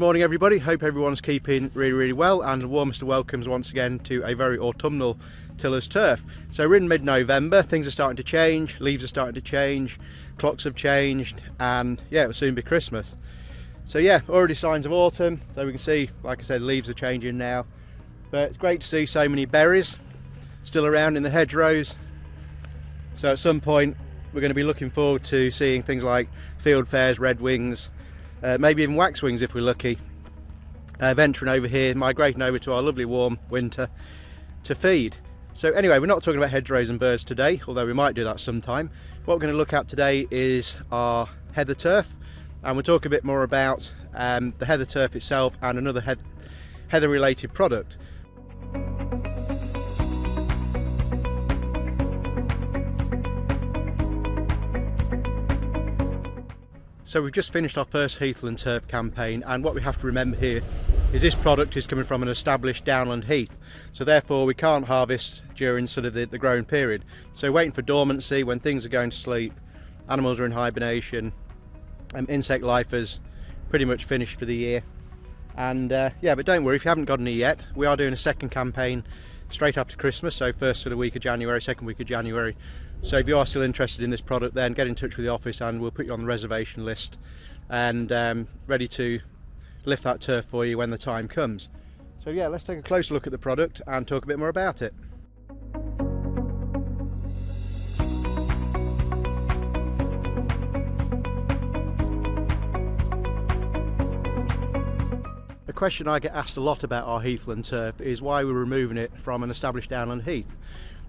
Morning everybody, hope everyone's keeping really well, and the warmest of welcomes once again to a very autumnal tiller's turf. So we're in mid-November, things are starting to change, leaves are starting to change, clocks have changed, and yeah, it'll soon be Christmas. So yeah, already signs of autumn, so we can see, like I said, the leaves are changing now. But it's great to see so many berries still around in the hedgerows. So at some point we're going to be looking forward to seeing things like fieldfares, redwings, maybe even waxwings if we're lucky, venturing over here, migrating over to our lovely warm winter to feed. So anyway, we're not talking about hedgerows and birds today, although we might do that sometime. What we're going to look at today is our heather turf, and we'll talk a bit more about the heather turf itself and another heather related product. So we've just finished our first Heathland turf campaign, and what we have to remember here is this product is coming from an established downland heath, so therefore we can't harvest during sort of the growing period. So waiting for dormancy, when things are going to sleep, animals are in hibernation, insect life is pretty much finished for the year. And yeah, but don't worry if you haven't got any yet, we are doing a second campaign straight after Christmas, so first sort of week of January, second week of January. So if you are still interested in this product, then get in touch with the office and we'll put you on the reservation list and ready to lift that turf for you when the time comes. So yeah, let's take a closer look at the product and talk a bit more about it. A question I get asked a lot about our Heathland turf is why we're removing it from an established downland heath.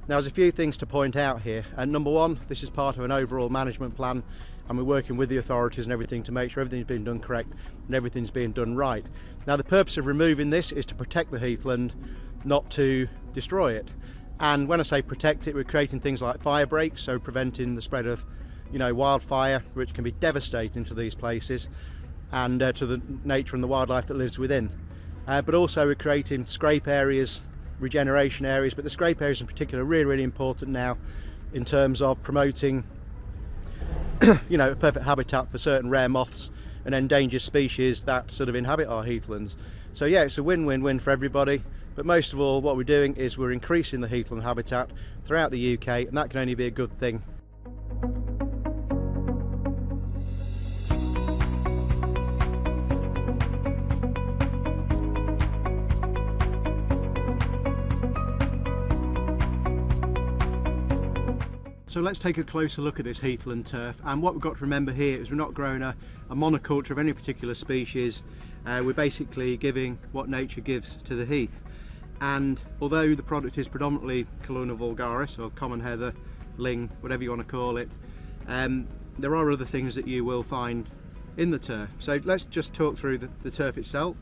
Now there's a few things to point out here, and number one, this is part of an overall management plan, and we're working with the authorities and everything to make sure everything's being done correct and everything's being done right. Now the purpose of removing this is to protect the heathland, not to destroy it. And when I say protect it, we're creating things like fire breaks, so preventing the spread of, you know, wildfire, which can be devastating to these places and to the nature and the wildlife that lives within. But also we're creating scrape areas, regeneration areas, but the scrape areas in particular are really important now in terms of promoting you know, a perfect habitat for certain rare moths and endangered species that sort of inhabit our heathlands. So yeah, it's a win-win-win for everybody, but most of all what we're doing is we're increasing the heathland habitat throughout the UK, and that can only be a good thing. So let's take a closer look at this Heathland turf, and what we've got to remember here is we're not growing a monoculture of any particular species. We're basically giving what nature gives to the heath, and although the product is predominantly Calluna vulgaris or common heather, ling, whatever you want to call it, there are other things that you will find in the turf. So let's just talk through the turf itself.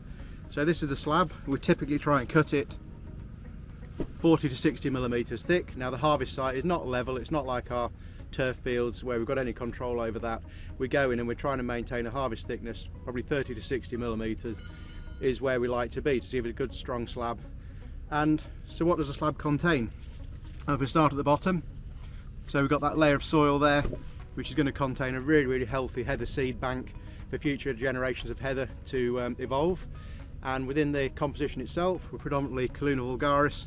So this is the slab. We typically try and cut it 40 to 60 millimeters thick. Now the harvest site is not level, it's not like our turf fields where we've got any control over that. We go in and we're trying to maintain a harvest thickness, probably 30 to 60 millimeters is where we like to be, to give it a good strong slab. And so what does the slab contain? If we start at the bottom, so we've got that layer of soil there, which is going to contain a really healthy heather seed bank for future generations of heather to evolve. And within the composition itself, we're predominantly Calluna vulgaris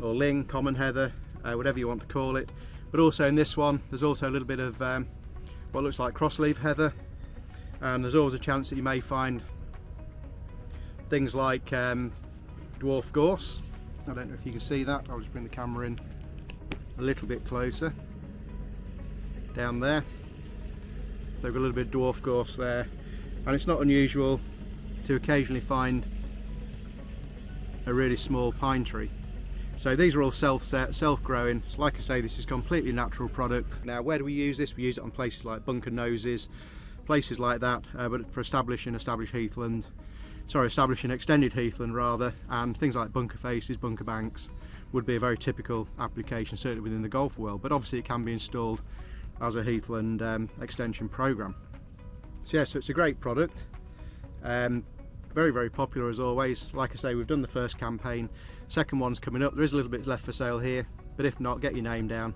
or ling, common heather, whatever you want to call it. But also in this one there's also a little bit of what looks like crossleaf heather, and there's always a chance that you may find things like dwarf gorse. I don't know if you can see that, I'll just bring the camera in a little bit closer, down there. So we've got a little bit of dwarf gorse there, and it's not unusual to occasionally find a really small pine tree. So these are all self-set, self-growing. So like I say, this is a completely natural product. Now where do we use this? We use it on places like bunker noses, places like that, but for establishing extended heathland rather, and things like bunker faces, bunker banks would be a very typical application, certainly within the golf world, but obviously it can be installed as a heathland extension program. So yeah, so it's a great product. Very popular as always. Like I say, we've done the first campaign, second one's coming up. There is a little bit left for sale here, but if not, get your name down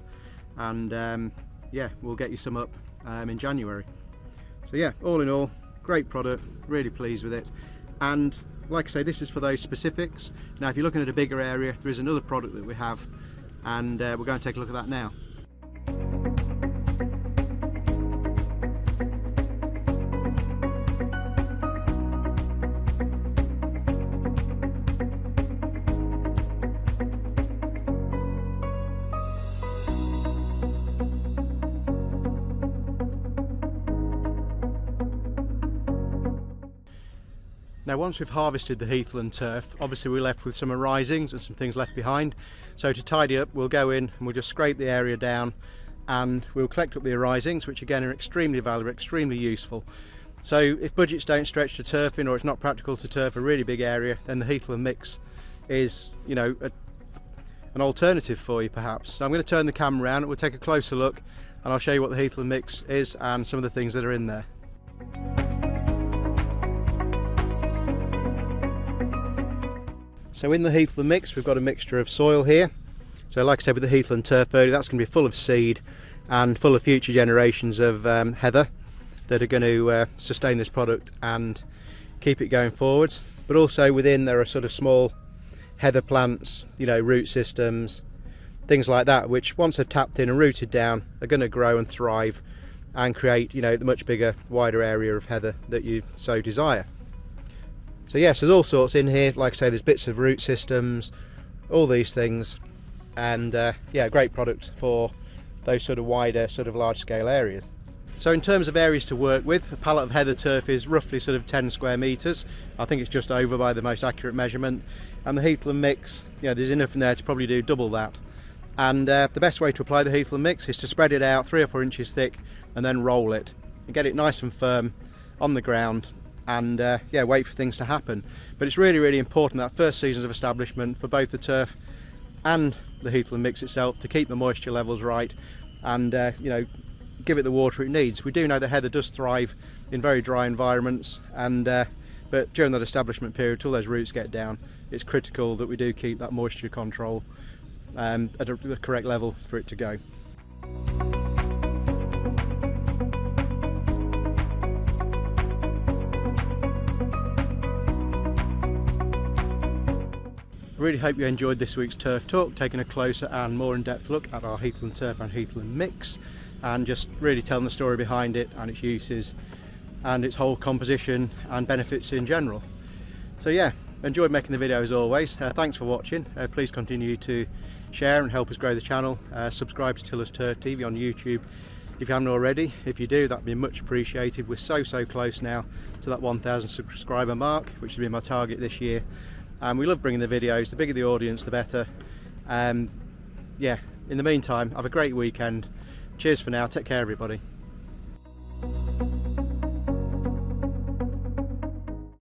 and yeah, we'll get you some up in January. So yeah, all in all, great product, really pleased with it, And like I say, this is for those specifics. Now if you're looking at a bigger area, there is another product that we have, and we're going to take a look at that now. Now once we've harvested the Heathland turf, obviously we're left with some arisings and some things left behind. So to tidy up, we'll go in and we'll just scrape the area down, and we'll collect up the arisings, which again are extremely valuable, extremely useful. So if budgets don't stretch to turfing, or it's not practical to turf a really big area, then the Heathland mix is, you know, an alternative for you perhaps. So I'm going to turn the camera around and we'll take a closer look, and I'll show you what the Heathland mix is and some of the things that are in there. So in the Heathland mix, we've got a mixture of soil here. So like I said with the Heathland turf earlier, that's going to be full of seed and full of future generations of heather that are going to sustain this product and keep it going forwards. But also within there are sort of small heather plants, you know, root systems, things like that, which once they've tapped in and rooted down are going to grow and thrive and create, you know, the much bigger, wider area of heather that you so desire. So yes, there's all sorts in here. Like I say, there's bits of root systems, all these things, and yeah, great product for those sort of wider, sort of large scale areas. So in terms of areas to work with, a pallet of heather turf is roughly sort of 10 square metres. I think it's just over by the most accurate measurement. And the Heathland mix, yeah, there's enough in there to probably do double that. And the best way to apply the Heathland mix is to spread it out 3 or 4 inches thick and then roll it and get it nice and firm on the ground, and yeah, wait for things to happen. But it's really, really important that first seasons of establishment for both the turf and the Heathland mix itself to keep the moisture levels right and you know, give it the water it needs. We do know that heather does thrive in very dry environments, and but during that establishment period, till those roots get down, it's critical that we do keep that moisture control at the correct level for it to go. I really hope you enjoyed this week's Turf Talk, taking a closer and more in-depth look at our Heathland turf and Heathland mix, and just really telling the story behind it and its uses and its whole composition and benefits in general. So yeah, enjoyed making the video as always. Thanks for watching. Please continue to share and help us grow the channel. Subscribe to Tiller's Turf TV on YouTube if you haven't already. If you do, that'd be much appreciated. We're so close now to that 1,000 subscriber mark, which has been my target this year. And we love bringing the videos. The bigger the audience, the better. Yeah, in the meantime, have a great weekend. Cheers for now. Take care, everybody.